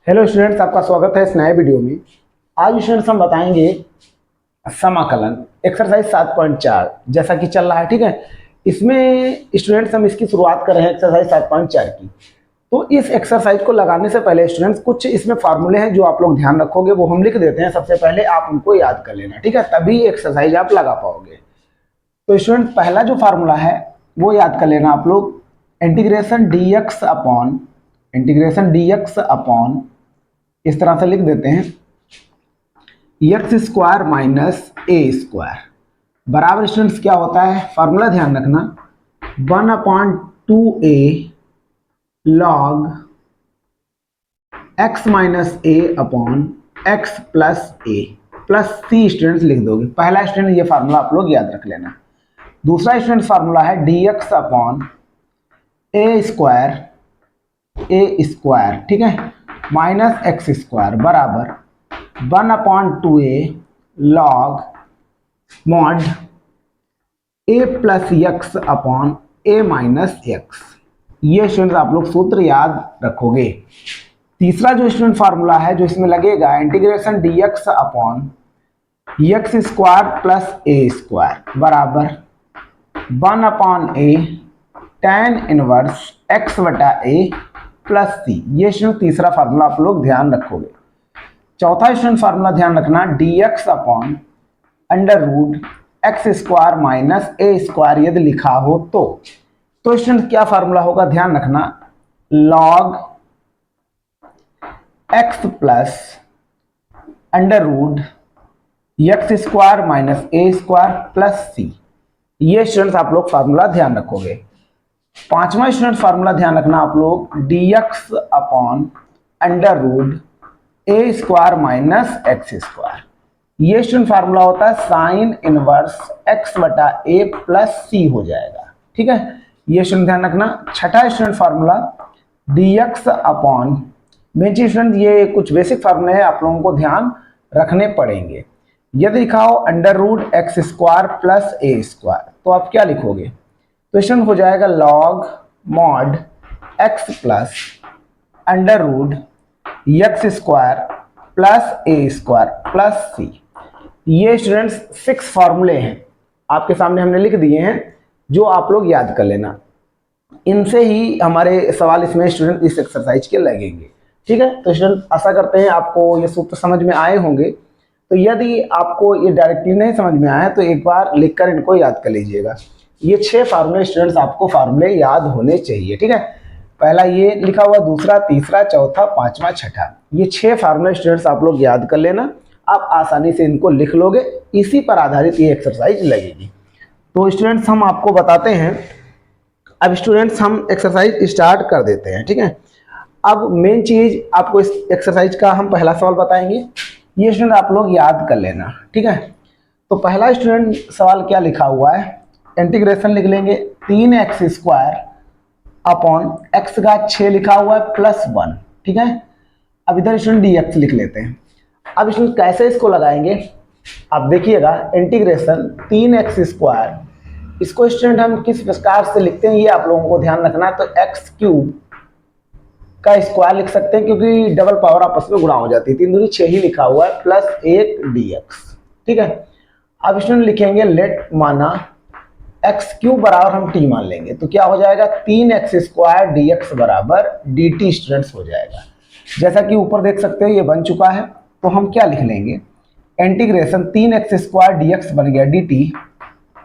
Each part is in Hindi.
हेलो स्टूडेंट्स, आपका स्वागत है इस नए वीडियो में। आज स्टूडेंट्स हम बताएंगे समाकलन एक्सरसाइज 7.4 जैसा कि चल रहा है। ठीक है, इसमें स्टूडेंट्स हम इसकी शुरुआत कर रहे हैं एक्सरसाइज 7.4 की। तो इस एक्सरसाइज को लगाने से पहले स्टूडेंट्स कुछ इसमें फार्मूले हैं जो आप लोग ध्यान रखोगे, वो हम लिख देते हैं। सबसे पहले आप उनको याद कर लेना, ठीक है, तभी एक्सरसाइज आप लगा पाओगे। तो स्टूडेंट पहला जो फार्मूला है वो याद कर लेना आप लोग, इंटीग्रेशन डी एक्स अपॉन इस तरह से लिख देते हैं x square minus A square बराबर स्टूडेंट्स क्या होता है, फार्मूला ध्यान रखना, 1/2a लॉग x माइनस ए अपॉन एक्स प्लस ए प्लस सी स्टूडेंट्स लिख दोगे। पहला स्टूडेंट ये फार्मूला आप लोग याद रख लेना। दूसरा स्टूडेंट फार्मूला है dx अपॉन ए स्क्वायर, ठीक है, माइनस एक्स स्क्वायर बराबर 1/2a लॉग मॉड ए प्लस एक्स अपॉन ए माइनस एक्स। ये स्टूडेंट आप लोग सूत्र याद रखोगे। तीसरा जो स्टूडेंट फार्मूला है जो इसमें लगेगा, integration dx upon x square plus ए स्क्वायर बराबर 1/a tan इनवर्स x बटा ए प्लस सी। ये स्टूडेंट तीसरा फार्मूला आप लोग ध्यान रखोगे। चौथा स्टूडेंट फार्मूला ध्यान रखना, dx upon under root x square minus A square यदि लिखा हो तो स्टूडेंट क्या फार्मूला होगा ध्यान रखना, log X plus under root x square minus A square plus C. ये स्टूडेंट्स आप लोग फार्मूला ध्यान रखोगे। पांचवा स्टूडेंट फार्मूला ध्यान रखना आप लोग, dx upon under root a square minus x square. ये स्टूडेंट फार्मूला होता है साइन इनवर्स एक्स बटा ए प्लस सी हो जाएगा। ठीक है, ये स्टूडेंट ध्यान रखना। छठा student formula dx upon, main चीज स्टूडेंट ये कुछ बेसिक फार्मूले हैं, आप लोगों को ध्यान रखने पड़ेंगे। यदि लिखा हो under root x square plus ए स्क्वायर तो आप क्या लिखोगे, तो स्टूडेंट हो जाएगा log mod x plus under root x square plus ए स्क्वायर प्लस सी। ये स्टूडेंट्स 6 फार्मूले हैं, आपके सामने हमने लिख दिए हैं, जो आप लोग याद कर लेना। इनसे ही हमारे सवाल इसमें स्टूडेंट इस एक्सरसाइज के लगेंगे। ठीक है, तो स्टूडेंट आशा करते हैं आपको ये सूत्र समझ में आए होंगे। तो यदि आपको ये डायरेक्टली नहीं समझ में आया तो एक बार लिखकर इनको याद कर लीजिएगा। ये 6 फार्मूले स्टूडेंट्स आपको फार्मूले याद होने चाहिए। ठीक है, पहला ये लिखा हुआ, दूसरा, तीसरा, चौथा, पांचवा, छठा, ये 6 फार्मूले स्टूडेंट्स आप लोग याद कर लेना। आप आसानी से इनको लिख लोगे, इसी पर आधारित ये एक्सरसाइज लगेगी। तो स्टूडेंट्स हम आपको बताते हैं, अब स्टूडेंट्स हम एक्सरसाइज स्टार्ट कर देते हैं। ठीक है, अब मेन चीज आपको इस एक्सरसाइज का हम पहला सवाल बताएंगे, ये स्टूडेंट आप लोग याद कर लेना। ठीक है, तो पहला स्टूडेंट सवाल क्या लिखा हुआ है, इंटीग्रेशन लिख लेंगे 3x स्क्वायर अपॉन एक्स का 6 लिखा हुआ है प्लस 1। ठीक है, अब इधर स्टूडेंट dx लिख लेते हैं। अब स्टूडेंट कैसे इसको लगाएंगे, आप देखिएगा, इंटीग्रेशन 3x स्क्वायर, इसको स्टूडेंट हम किस प्रकार से लिखते हैं ये आप लोगों को ध्यान रखना है। तो एक्स क्यूब का स्क्वायर लिख सकते हैं क्योंकि डबल पावर आपस में गुणा हो जाती है, 3 दूनी 6 ही लिखा हुआ है प्लस 1 dx। ठीक है, अब स्टूडेंट लिखेंगे लेट माना एक्स क्यूब बराबर हम t मान लेंगे, तो क्या हो जाएगा 3x स्क्वायर dx बराबर dt स्टूडेंट्स हो जाएगा। जैसा कि ऊपर देख सकते हैं ये बन चुका है, तो हम क्या लिख लेंगे, इंटीग्रेशन 3x स्क्वायर dx बन गया dt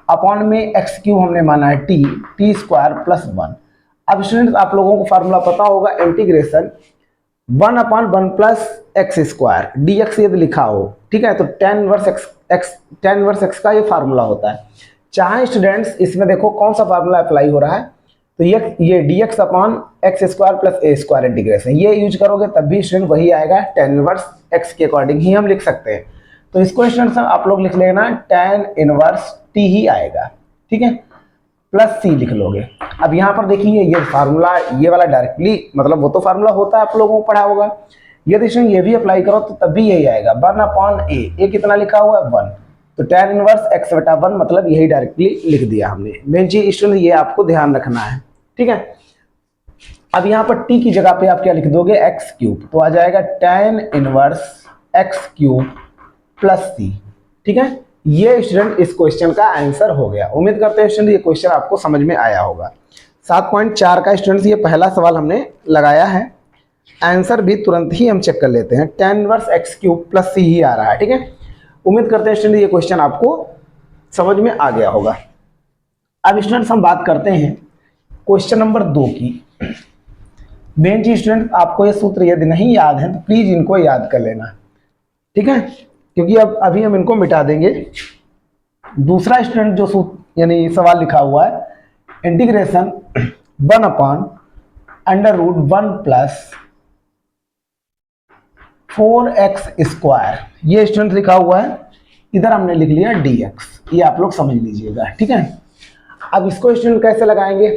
अपॉन में एक्स क्यूब हमने माना है t स्क्वायर प्लस 1। अब स्टूडेंट्स आप लोगों को फार्मूला पता होगा, integration 1/1 plus x square dx यदि लिखा हो, ठीक है, तो tan इनवर्स x का ये फार्मूला होता है। चाहे स्टूडेंट्स इसमें देखो कौन सा फार्मूला अप्लाई हो रहा है, तो ये dx upon x square plus ए स्क्वायर इंटीग्रेशन, ये यूज करोगे तब भी स्टूडेंट वही आएगा, tan इनवर्स x के अकॉर्डिंग ही हम लिख सकते हैं। तो इसको स्टूडेंट्स आप लोग लिख लेना tan इनवर्स t ही आएगा। ठीक है, प्लस सी लिख लोगे। अब यहाँ पर देखिए ये फार्मूला, ये वाला डायरेक्टली मतलब वो तो फार्मूला होता है, आप लोगों को पढ़ा होगा। यदि स्टूडेंट ये भी अप्लाई करो तो तब भी यही आएगा, 1/a, ए कितना लिखा हुआ है 1, तो tan इनवर्स x बटा 1 मतलब यही डायरेक्टली लिख दिया हमने। मेन चीज स्टूडेंट ये आपको ध्यान रखना है। ठीक है, अब यहाँ पर t की जगह पे आप क्या लिख दोगे, एक्स क्यूब, तो आ जाएगा tan inverse x cube plus c. ठीक है, ये स्टूडेंट इस क्वेश्चन का आंसर हो गया। उम्मीद करते हैं स्टूडेंट ये क्वेश्चन आपको समझ में आया होगा। 7.4 का स्टूडेंट ये पहला सवाल हमने लगाया है, आंसर भी तुरंत ही हम चेक कर लेते हैं। tan inverse x cube plus c ही आ रहा है। ठीक है, उम्मीद करते हैं स्टूडेंट ये क्वेश्चन आपको समझ में आ गया होगा। अब स्टूडेंट्स हम बात करते हैं क्वेश्चन नंबर 2 की। मेन चीज स्टूडेंट, आपको ये सूत्र यदि नहीं याद है तो प्लीज इनको याद कर लेना। ठीक है, क्योंकि अब अभी हम इनको मिटा देंगे। दूसरा स्टूडेंट जो सूत्र यानी सवाल लिखा हुआ है, इंटीग्रेशन 1/√1 प्लस 4x स्क्वायर, ये स्टूडेंट लिखा हुआ है, इधर हमने लिख लिया dx, ये आप लोग समझ लीजिएगा। ठीक है, अब इसको स्टूडेंट कैसे लगाएंगे,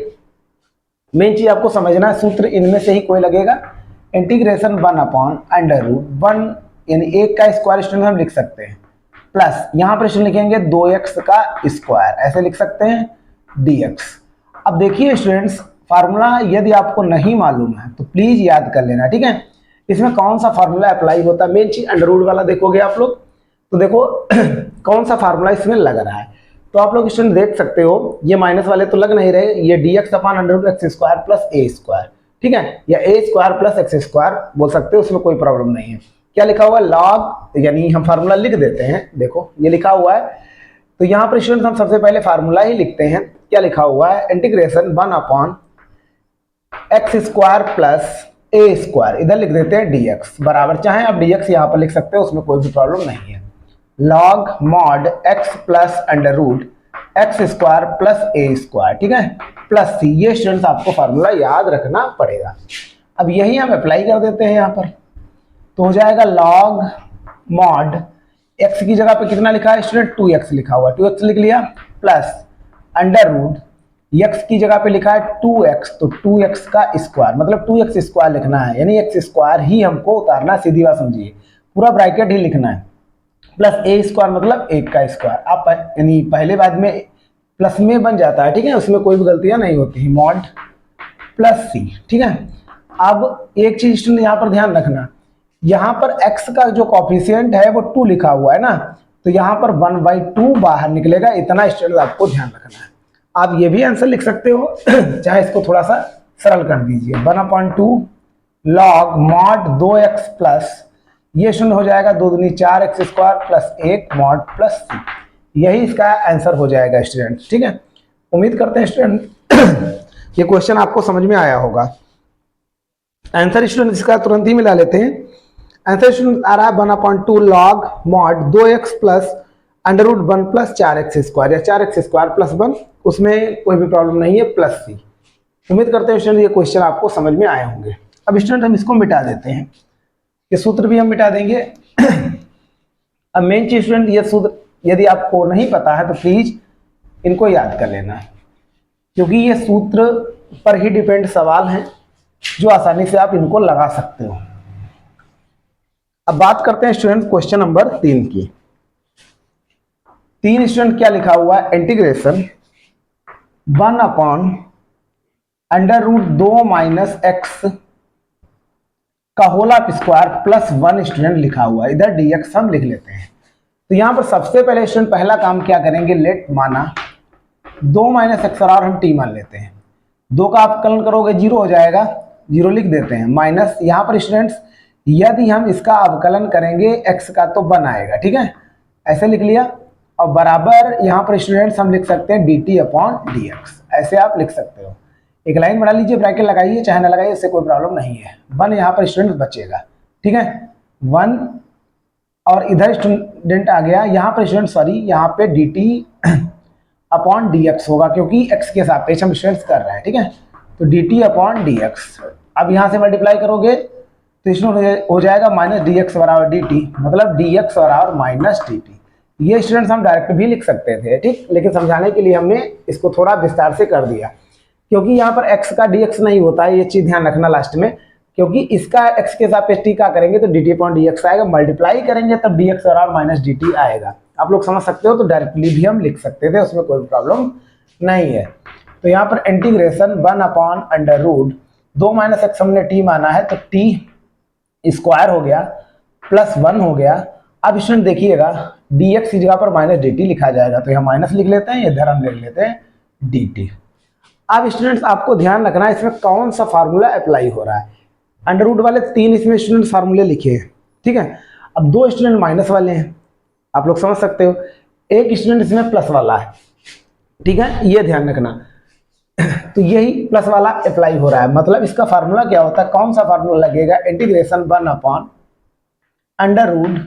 मेन चीज आपको समझना है, सूत्र इनमें से ही कोई लगेगा। इंटीग्रेशन 1/√1 यानी 1 का स्क्वायर स्टूडेंट हम लिख सकते हैं, प्लस यहाँ पर स्टूडेंट लिखेंगे 2x का स्क्वायर, ऐसे लिख सकते हैं dx। अब देखिए स्टूडेंट्स, फार्मूला यदि आपको नहीं मालूम है तो प्लीज याद कर लेना। ठीक है, इसमें कौन सा फार्मूला अप्लाई होता है, मेन चीज अंडर वाला देखोगे आप लोग तो देखो कौन सा फार्मूला इसमें लग रहा है, तो आप लोग स्टूडेंट देख सकते हो, ये माइनस वाले तो लग नहीं रहे, ये dx/√x² प्लस a स्क्वायर। ठीक है, या a square plus x square बोल सकते हो, उसमें कोई प्रॉब्लम नहीं है। क्या लिखा हुआ है, लॉग, यानी हम फार्मूला लिख देते हैं। देखो ये लिखा हुआ है, तो यहाँ पर स्टूडेंट हम सबसे पहले फार्मूला ही लिखते हैं। क्या लिखा हुआ है, integration 1/x² plus a square, इधर लिख देते हैं dx बराबर, चाहे आप dx यहाँ पर लिख सकते हो, उसमें कोई भी प्रॉब्लम नहीं है। Log mod x plus √x² plus a square, ठीक है, प्लस c, ये स्टूडेंट्स आपको फार्मूला याद रखना पड़ेगा। अब यही हम अप्लाई कर देते हैं यहाँ पर, तो हो जाएगा लॉग मॉड x की जगह पे कितना लिखा है स्टूडेंट, 2x लिखा हुआ है, 2x लिख लिया, प्लस x की जगह पे लिखा है 2x, तो 2x का स्क्वायर, मतलब 2x स्क्वायर लिखना है, यानी x स्क्वायर ही हमको उतारना, सीधी बात समझिए, पूरा ब्रैकेट ही लिखना है, प्लस a स्क्वायर मतलब 1 का स्क्वायर। आप यानी पहले बाद में प्लस में बन जाता है। ठीक है, उसमें कोई भी गलतियां नहीं होती, मॉड प्लस c। ठीक है, अब एक चीज स्टूडेंट यहाँ पर ध्यान रखना, यहाँ पर x का जो कॉफिशिएंट है वो 2 लिखा हुआ है ना, तो यहाँ पर 1/2 बाहर निकलेगा, इतना स्टूडेंट आपको ध्यान रखना है। आप ये भी आंसर लिख सकते हो चाहे इसको थोड़ा सा सरल कर दीजिए, 1/2 लॉग मॉड 2x प्लस, ये शून्य हो जाएगा 2 दूनी 4x square plus 1 mod plus c, यही इसका आंसर हो जाएगा स्टूडेंट। ठीक है, उम्मीद करते हैं स्टूडेंट ये क्वेश्चन आपको समझ में आया होगा। आंसर स्टूडेंट इसका तुरंत ही मिला लेते हैं। आंसर स्टूडेंट आ रहा है 1/2 log mod 2x plus √1 plus 4x square, या 4x स्क्वायर प्लस 1, उसमें कोई भी प्रॉब्लम नहीं है, प्लस c। उम्मीद करते हैं स्टूडेंट ये क्वेश्चन आपको समझ में आए होंगे। अब स्टूडेंट हम इसको मिटा देते हैं, ये सूत्र भी हम मिटा देंगे। अब मेन चीज स्टूडेंट, ये सूत्र यदि आपको नहीं पता है तो प्लीज इनको याद कर लेना, क्योंकि ये सूत्र पर ही डिपेंड सवाल हैं, जो आसानी से आप इनको लगा सकते हो। अब बात करते हैं स्टूडेंट क्वेश्चन नंबर 3 की। 3 स्टूडेंट क्या लिखा हुआ है, इंटीग्रेशन 1/√2 माइनस x का होल स्क्वायर प्लस 1 स्टूडेंट लिखा हुआ है, इधर dx हम लिख लेते हैं। तो यहाँ पर सबसे पहले स्टूडेंट पहला काम क्या करेंगे, लेट माना 2 माइनस एक्स और हम t मान लेते हैं, 2 का आप कलन करोगे 0 हो जाएगा, 0 लिख देते हैं, माइनस यहाँ पर स्टूडेंट्स यदि हम इसका अवकलन करेंगे x का तो 1 आएगा। ठीक है, ऐसे लिख लिया, और बराबर यहाँ पर स्टूडेंट्स हम लिख सकते हैं dt/dx, ऐसे आप लिख सकते हो। एक लाइन बना लीजिए, ब्रैकेट लगाइए चाहे ना लगाइए, इससे कोई प्रॉब्लम नहीं है। 1 यहाँ पर स्टूडेंट बचेगा। ठीक है, 1 और इधर स्टूडेंट आ गया, यहाँ पर स्टूडेंट सॉरी, यहाँ पे dt/dx होगा, क्योंकि x के सापेक्ष हम स्टूडेंट्स कर रहे हैं। ठीक है, तो dt/dx, अब यहाँ से मल्टीप्लाई करोगे तो स्टूडेंट हो जाएगा माइनस dx बराबर dt, मतलब dx बराबर माइनस dt। ये स्टूडेंट्स हम डायरेक्ट भी लिख सकते थे, ठीक, लेकिन समझाने के लिए हमने इसको थोड़ा विस्तार से कर दिया, क्योंकि यहाँ पर x का dx नहीं होता है, ये चीज ध्यान रखना लास्ट में, क्योंकि इसका x के सापेक्ष t का करेंगे तो dt/dx आएगा, मल्टीप्लाई करेंगे तब dx बराबर माइनस dt आएगा। आप लोग समझ सकते हो, तो डायरेक्टली भी हम लिख सकते थे, उसमें कोई प्रॉब्लम नहीं है। तो यहाँ पर इंटीग्रेशन 1/√2 2 माइनस एक्स हमने टी माना है तो टी स्क्वायर हो गया प्लस 1 हो गया। अब स्टूडेंट देखिएगा डी एक्स की जगह पर माइनस डी टी लिखा जाएगा, तो यहाँ माइनस लिख लेते हैं, इधर हम लिख लेते हैं डी टी। अब स्टूडेंट्स आपको ध्यान रखना है इसमें कौन सा फार्मूला अप्लाई हो रहा है। अंडर रूट वाले 3 इसमें स्टूडेंट फार्मूले लिखे हैं, ठीक है। अब 2 स्टूडेंट माइनस वाले हैं, आप लोग समझ सकते हो, एक स्टूडेंट इसमें प्लस वाला है, ठीक है, ये ध्यान रखना। तो यही प्लस वाला अप्लाई हो रहा है, मतलब इसका फार्मूला क्या होता है, कौन सा फार्मूला लगेगा, integration 1 upon under root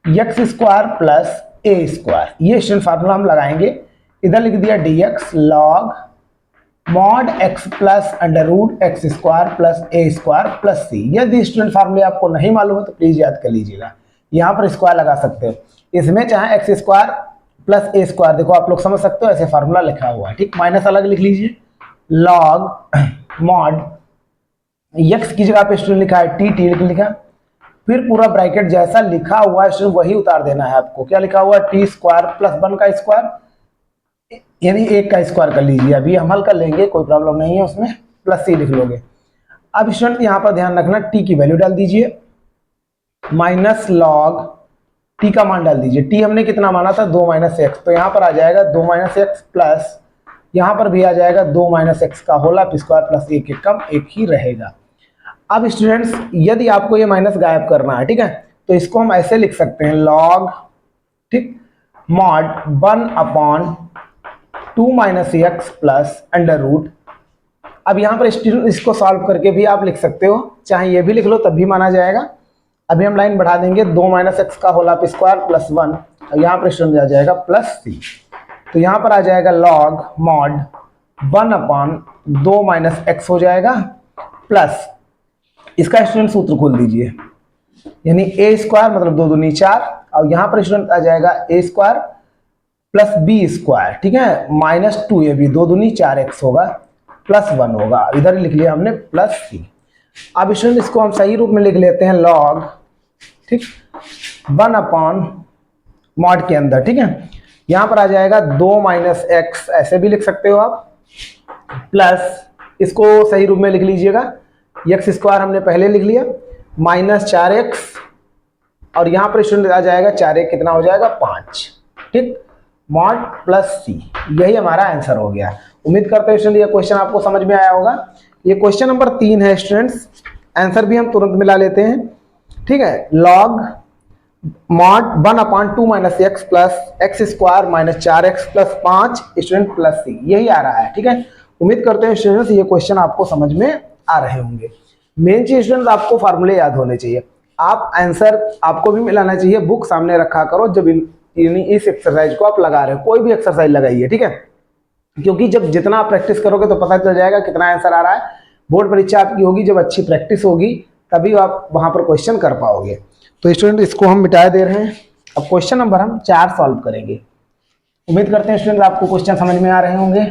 x square plus ए स्क्वायर। ये स्टूडेंट फार्मूला हम लगाएंगे, इधर लिख दिया d x log mod x plus under root x square plus ए स्क्वायर प्लस सी। यदि स्टूडेंट फार्मूले आपको नहीं मालूम है तो प्लीज याद कर लीजिएगा, यहाँ पर स्क्वायर लगा सकते हो, इसमें चाहे एक्स स्क्वायर प्लस ए स्क्वायर, देखो आप लोग समझ सकते हो ऐसे फार्मूला लिखा हुआ है, ठीक। माइनस अलग लिख लीजिए, लॉग मॉड एक्स की जगह पे स्टूडेंट लिखा है टी, टी लिखा, फिर पूरा ब्रैकेट जैसा लिखा हुआ है स्टूडेंट वही उतार देना है आपको। क्या लिखा हुआ है, टी स्क्वायर प्लस 1 का स्क्वायर, यानी 1 का स्क्वायर कर लीजिए, अभी हम हल कर लेंगे, कोई प्रॉब्लम नहीं है उसमें, प्लस सी लिख लोगे। अब स्टूडेंट यहाँ पर ध्यान रखना, टी की वैल्यू डाल दीजिए, माइनस लॉग टी का मान डाल दीजिए। टी हमने कितना माना था, 2 माइनस एक्स, तो यहाँ पर आ जाएगा 2 माइनस एक्स प्लस, यहाँ पर भी आ जाएगा 2 माइनस एक्स का होल स्क्वायर प्लस 1 एक कम 1 ही रहेगा। अब स्टूडेंट्स यदि आपको ये माइनस गायब करना है, ठीक है, तो इसको हम ऐसे लिख सकते हैं, लॉग, ठीक, mod 1 upon 2 minus x plus under root. अब यहाँ पर स्टूडेंट इसको सॉल्व करके भी आप लिख सकते हो, चाहे ये भी लिख लो तब भी माना जाएगा। अभी हम लाइन बढ़ा देंगे, 2 माइनस एक्स का होल स्क्वायर प्लस 1, और यहाँ पर स्टूडेंट आ जाएगा प्लस सी, तो यहाँ पर आ जाएगा log mod 1 upon 2 minus x हो जाएगा प्लस, इसका स्टूडेंट सूत्र खोल दीजिए, यानी ए स्क्वायर मतलब 2 दूनी 4, और यहाँ पर स्टूडेंट आ जाएगा ए स्क्वायर प्लस बी स्क्वायर, ठीक है, माइनस 2 ये भी 2 दूनी 4 एक्स होगा प्लस 1 होगा, इधर लिख लिया हमने प्लस सी। अब स्टूडेंट इसको हम सही रूप में लिख लेते हैं, लॉग, ठीक, 1 अपॉन मॉड के अंदर, ठीक है, यहाँ पर आ जाएगा 2 माइनस एक्स, ऐसे भी लिख सकते हो आप, प्लस इसको सही रूप में लिख लीजिएगा, एक्स स्क्वायर हमने पहले लिख लिया, माइनस 4x, और यहाँ पर स्टूडेंट आ जाएगा 4 कितना हो जाएगा 5, ठीक, मॉड प्लस सी, यही हमारा आंसर हो गया। उम्मीद करते हैं स्टूडेंट ये क्वेश्चन आपको समझ में आया होगा। ये क्वेश्चन नंबर 3 है स्टूडेंट्स, आंसर भी हम तुरंत मिला लेते हैं, ठीक है, log mod 1 upon 2 minus x plus x square minus 4x plus 5 student plus c, यही आ रहा है, ठीक है। उम्मीद करते हैं स्टूडेंट्स ये क्वेश्चन आपको समझ में आ रहे होंगे। मेन चीज स्टूडेंट आपको फार्मूले याद होने चाहिए, आप आंसर आपको भी मिलाना चाहिए, बुक सामने रखा करो जब इस एक्सरसाइज को आप लगा रहे हो, कोई भी एक्सरसाइज लगाइए, ठीक है, क्योंकि जब जितना आप प्रैक्टिस करोगे तो पता चल जाएगा कितना आंसर आ रहा है। बोर्ड परीक्षा आपकी होगी जब अच्छी प्रैक्टिस होगी, तभी आप वहां पर क्वेश्चन कर पाओगे। तो स्टूडेंट इसको हम मिटा दे रहे हैं, अब क्वेश्चन नंबर हम 4 सॉल्व करेंगे। उम्मीद करते हैं स्टूडेंट आपको क्वेश्चन समझ में आ रहे होंगे।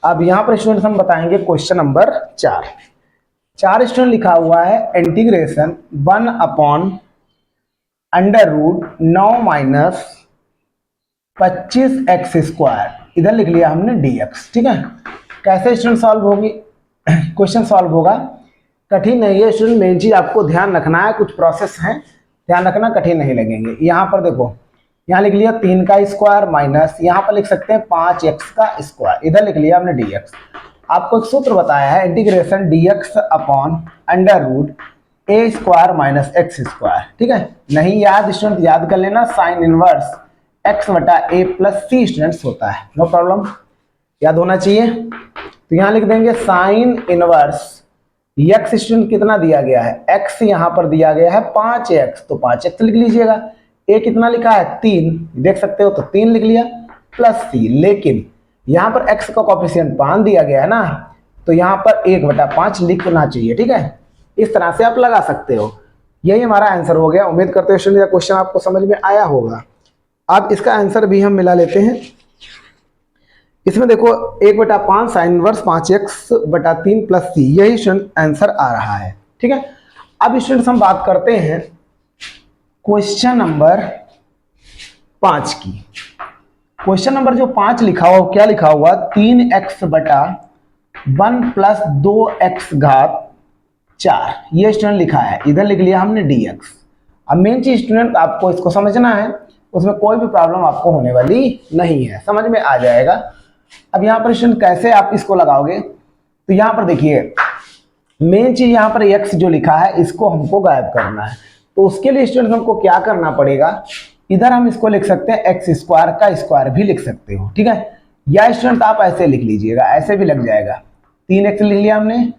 अब यहाँ पर स्टूडेंट हम बताएंगे क्वेश्चन नंबर 4 स्टूडेंट लिखा हुआ है, integration 1 upon under root 9 minus 25 x square, इधर लिख लिया हमने dx, ठीक है। कैसे स्टूडेंट सॉल्व होगी, क्वेश्चन सॉल्व होगा, कठिन नहीं है स्टूडेंट, मेन चीज आपको ध्यान रखना है, कुछ प्रोसेस है ध्यान रखना, कठिन नहीं लगेंगे। यहाँ पर देखो, यहाँ लिख लिया 3 का स्क्वायर माइनस, यहाँ पर लिख सकते हैं 5x का स्क्वायर, इधर लिख लिया हमने dx। आपको एक सूत्र बताया है, integration dx upon under root a square minus x square, ठीक है। नहीं याद स्टूडेंट याद कर लेना, साइन इनवर्स x बटा ए प्लस सी स्टूडेंट्स होता है, नो प्रॉब्लम, याद होना चाहिए। तो यहाँ लिख देंगे साइन इनवर्स x स्टूडेंट कितना दिया गया है, x यहाँ पर दिया गया है 5x, तो 5x लिख लीजिएगा, a कितना लिखा है 3, देख सकते हो, तो 3 लिख लिया प्लस सी, लेकिन यहाँ पर x का कोएफिशिएंट 5 दिया गया है ना, तो यहाँ पर 1/5 लिखना चाहिए, ठीक है। इस तरह से आप लगा सकते हो, यही हमारा आंसर हो गया। उम्मीद करते हैं ये क्वेश्चन आपको समझ में आया होगा। अब इसका आंसर भी हम मिला लेते हैं। इसमें देखो 1/5 sine inverse 5x/3 plus c, यही स्टूडेंट आंसर आ रहा है, ठीक है। अब स्टूडेंट्स हम बात करते हैं क्वेश्चन नंबर 5 की। क्वेश्चन नंबर जो 5 लिखा हुआ, क्या लिखा हुआ, 3x बटा 1 प्लस 2x घात 4, ये स्टूडेंट लिखा है, इधर लिख लिया हमने dx। अब मेन चीज स्टूडेंट आपको इसको समझना है, उसमें कोई भी प्रॉब्लम आपको होने वाली नहीं है, समझ में आ जाएगा। अब यहाँ पर स्टूडेंट कैसे आप इसको लगाओगे, तो यहाँ पर देखिए मेन चीज यहाँ पर x जो लिखा है इसको हमको गायब करना है, तो उसके लिए स्टूडेंट हमको क्या करना पड़ेगा, इधर हम इसको लिख सकते हैं एक्स स्क्वायर का स्क्वायर भी लिख सकते हो, ठीक है। या स्टूडेंट आप ऐसे लिख लीजिएगा, ऐसे भी लग जाएगा, 3x लिख लिया हमने,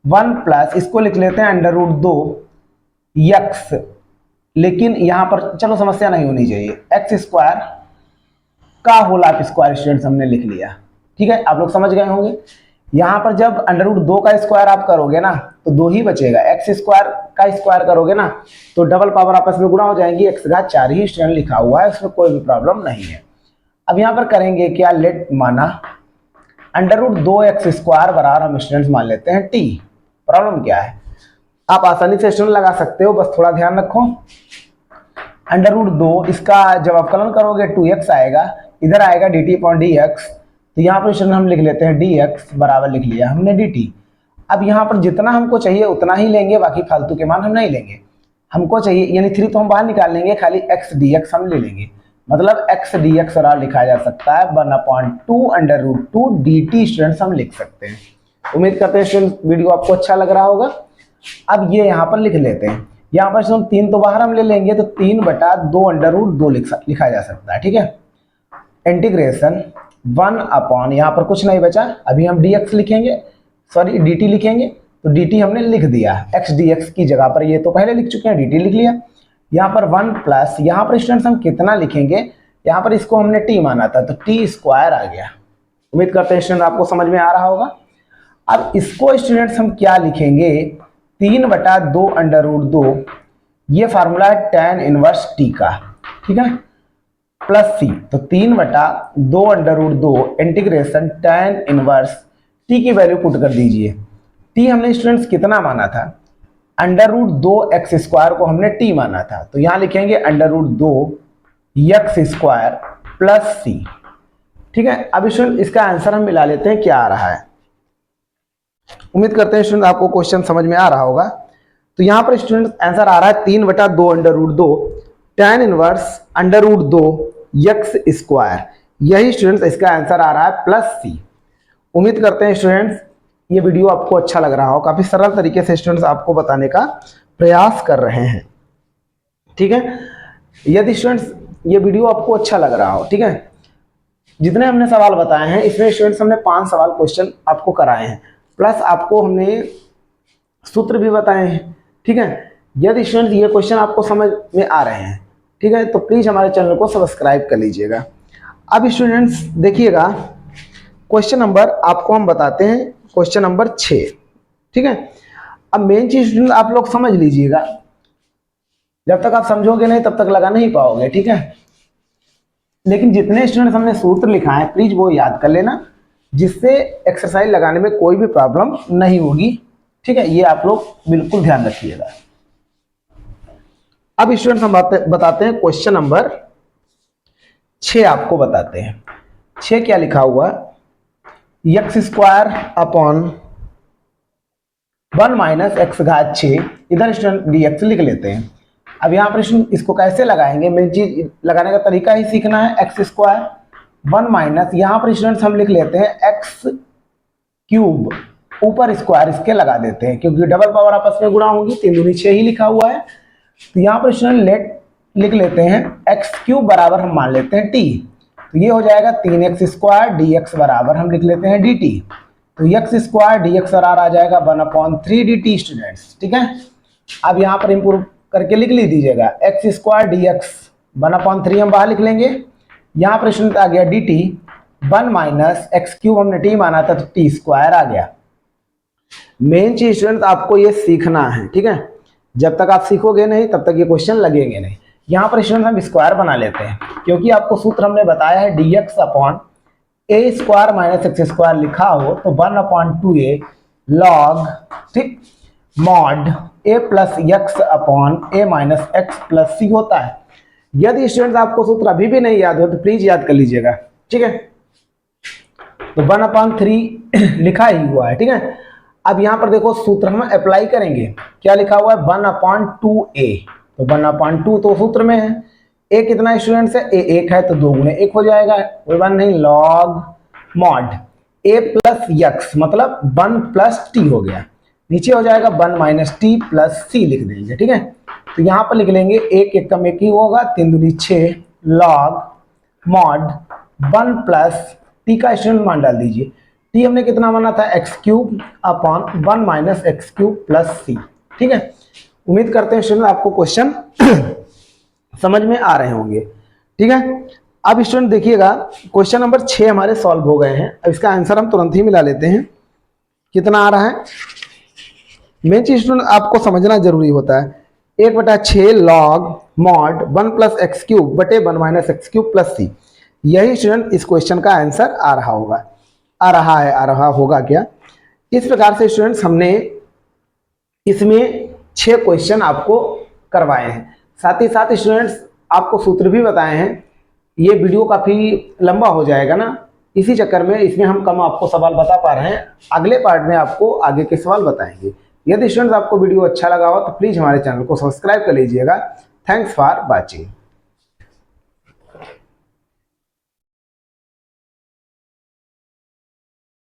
1 प्लस इसको लिख लेते हैं अंडर रूट 2 यक्स, लेकिन यहां पर चलो समस्या नहीं होनी चाहिए, एक्स स्क्वायर का होल ऑफ स्क्वायर स्टूडेंट्स हमने लिख लिया, ठीक है। आप लोग समझ गए होंगे। यहां पर जब अंडर रूट 2 का स्क्वायर आप करोगे ना तो 2 ही बचेगा, एक्स स्क्वायर का स्क्वायर करोगे ना तो डबल पावर आपस में गुणा हो जाएंगी, एक्स घात 4 ही स्टूडेंट लिखा हुआ है, उसमें कोई भी प्रॉब्लम नहीं है। अब यहां पर करेंगे क्या, लेट माना अंडर रूट 2x स्क्वायर बराबर हम स्टूडेंट्स मान लेते हैं t। प्रॉब्लम क्या है, आप आसानी से स्टूडेंट लगा सकते हो, बस थोड़ा ध्यान रखो। अंडर रूट 2 इसका जब आप कलन करोगे 2x आएगा, इधर आएगा dt अपॉन dx, तो यहाँ पर स्टूडेंट हम लिख लेते हैं dx बराबर लिख लिया हमने dt। अब यहाँ पर जितना हमको चाहिए उतना ही लेंगे, बाकी फालतू के मान हम नहीं लेंगे। हमको चाहिए यानी 3 तो हम बाहर निकाल लेंगे, खाली x dx हम ले लेंगे, मतलब x dx और लिखा जा सकता है 1/2 अंडर रूट 2 dt स्टूडेंट्स हम लिख सकते हैं। उम्मीद करते हैं स्टूडेंट वीडियो आपको अच्छा लग रहा होगा। अब ये यहाँ पर लिख लेते हैं, यहाँ पर हम 3 तो बाहर हम ले लेंगे, तो 3/2 अंडर रूट 2 लिखा जा सकता है, ठीक है। इंटीग्रेशन 1 अपॉन यहाँ पर कुछ नहीं बचा, अभी हम dx लिखेंगे, सॉरी dt लिखेंगे, तो dt हमने लिख दिया x dx की जगह पर, ये तो पहले लिख चुके हैं, dt लिख लिया। यहाँ पर 1 प्लस यहाँ पर स्टूडेंट्स हम कितना लिखेंगे, यहाँ पर इसको हमने t माना था तो t स्क्वायर आ गया। उम्मीद करते हैं स्टूडेंट आपको समझ में आ रहा होगा। अब इसको स्टूडेंट्स हम क्या लिखेंगे, 3/2 अंडर रूट 2, ये फार्मूला है tan इनवर्स t का, ठीक है, प्लस c, तो 3/2 under root 2 integration tan inverse t की वैल्यू पुट कर दीजिए। t हमने स्टूडेंट्स कितना माना था, अंडर रूट 2x स्क्वायर को हमने t माना था, तो यहां लिखेंगे under root 2x square plus c, ठीक है। अब स्टूडेंट इसका आंसर हम मिला लेते हैं, क्या आ रहा है। उम्मीद करते हैं स्टूडेंट आपको क्वेश्चन समझ में आ रहा होगा। तो यहां पर स्टूडेंट आंसर आ रहा है 3/2 under root 2 tan inverse under root 2 x square, यही स्टूडेंट्स इसका आंसर आ रहा है प्लस c। उम्मीद करते हैं स्टूडेंट्स ये वीडियो आपको अच्छा लग रहा हो, काफी सरल तरीके से स्टूडेंट्स आपको बताने का प्रयास कर रहे हैं, ठीक है। यदि स्टूडेंट्स ये वीडियो आपको अच्छा लग रहा हो, ठीक है, जितने हमने सवाल बताए हैं इसमें स्टूडेंट्स हमने 5 सवाल क्वेश्चन आपको कराए हैं, प्लस आपको हमने सूत्र भी बताए हैं, ठीक है। यदि स्टूडेंट्स ये क्वेश्चन आपको समझ में आ रहे हैं, ठीक है, तो प्लीज हमारे चैनल को सब्सक्राइब कर लीजिएगा। अब स्टूडेंट्स देखिएगा क्वेश्चन नंबर आपको हम बताते हैं, क्वेश्चन नंबर 6, ठीक है। अब मेन चीज स्टूडेंट आप लोग समझ लीजिएगा, जब तक आप समझोगे नहीं तब तक लगा नहीं पाओगे, ठीक है। लेकिन जितने स्टूडेंट्स हमने सूत्र लिखा है प्लीज वो याद कर लेना, जिससे एक्सरसाइज लगाने में कोई भी प्रॉब्लम नहीं होगी, ठीक है, ये आप लोग बिल्कुल ध्यान रखिएगा। अब स्टूडेंट्स हम बताते हैं क्वेश्चन नंबर 6 आपको बताते हैं। 6 क्या लिखा हुआ, x square upon 1 minus x घात 6, इधर स्टूडेंट dx लिख लेते हैं। अब यहाँ पर इसको कैसे लगाएंगे, मेन चीज लगाने का तरीका ही सीखना है। एक्स स्क्वायर 1 माइनस यहाँ पर स्टूडेंट्स हम लिख लेते हैं एक्स क्यूब, ऊपर स्क्वायर इसके लगा देते हैं, क्योंकि डबल पावर आपस में गुणा होंगी, 3 दूनी 6 ही लिखा हुआ है। तो यहाँ पर स्टूडेंट लेट लिख लेते हैं एक्स क्यूब बराबर हम मान लेते हैं t, तो ये हो जाएगा 3x स्क्वायर dx बराबर हम लिख लेते हैं dt, तो x स्क्वायर dx बराबर आ जाएगा 1/3 dt स्टूडेंट्स, ठीक है। अब यहाँ पर इंप्रूव करके लिख लीजिएगा x स्क्वायर dx 1/3 हम बाहर लिख लेंगे, यहाँ पर स्टूडेंट आ गया dt 1 माइनस एक्स क्यूब हमने t माना था तो t स्क्वायर आ गया। मेन चीज स्टूडेंट आपको ये सीखना है, ठीक है, जब तक आप सीखोगे नहीं तब तक ये क्वेश्चन लगेंगे नहीं। यहाँ पर स्टूडेंट हम स्क्वायर बना लेते हैं, क्योंकि आपको सूत्र हमने बताया है dx upon a square minus x square लिखा हो तो 1/2a लॉग, ठीक, mod a plus x upon a minus x plus c होता है। यदि स्टूडेंट आपको सूत्र अभी भी नहीं याद हो तो प्लीज याद कर लीजिएगा, ठीक है। तो 1/3 लिखा ही हुआ है, ठीक है। अब यहाँ पर देखो सूत्र हम अप्लाई करेंगे, क्या लिखा हुआ है 1/2a, तो 1/2 तो सूत्र में है। a कितना स्टूडेंट्स है, a 1 है, तो 2 गुणे 1 हो जाएगा, कोई बात नहीं, log mod a plus x मतलब 1 प्लस टी हो गया, नीचे हो जाएगा 1 माइनस टी प्लस सी लिख देंगे, ठीक है। तो यहाँ पर लिख लेंगे 1 1 कम 1 ही होगा, 3 दूनी 6 लॉग मॉड 1 प्लस टी का स्टूडेंट मान डाल दीजिए, टी हमने कितना माना था x cube upon 1 minus x cube plus c, ठीक है। उम्मीद करते हैं स्टूडेंट आपको क्वेश्चन समझ में आ रहे होंगे, ठीक है। अब स्टूडेंट देखिएगा क्वेश्चन नंबर 6 हमारे सॉल्व हो गए हैं। अब इसका आंसर हम तुरंत ही मिला लेते हैं, कितना आ रहा है। मेन चीज स्टूडेंट आपको समझना जरूरी होता है, 1/6 log mod 1 plus x cube बटे 1 minus x cube plus c, यही स्टूडेंट इस क्वेश्चन का आंसर आ रहा होगा, आ रहा होगा क्या। इस प्रकार से स्टूडेंट्स हमने इसमें 6 क्वेश्चन आपको करवाए हैं, साथ ही साथ स्टूडेंट्स आपको सूत्र भी बताए हैं। ये वीडियो काफ़ी लंबा हो जाएगा ना, इसी चक्कर में इसमें हम कम आपको सवाल बता पा रहे हैं, अगले पार्ट में आपको आगे के सवाल बताएंगे। यदि स्टूडेंट्स आपको वीडियो अच्छा लगा हो तो प्लीज़ हमारे चैनल को सब्सक्राइब कर लीजिएगा। Thanks for watching.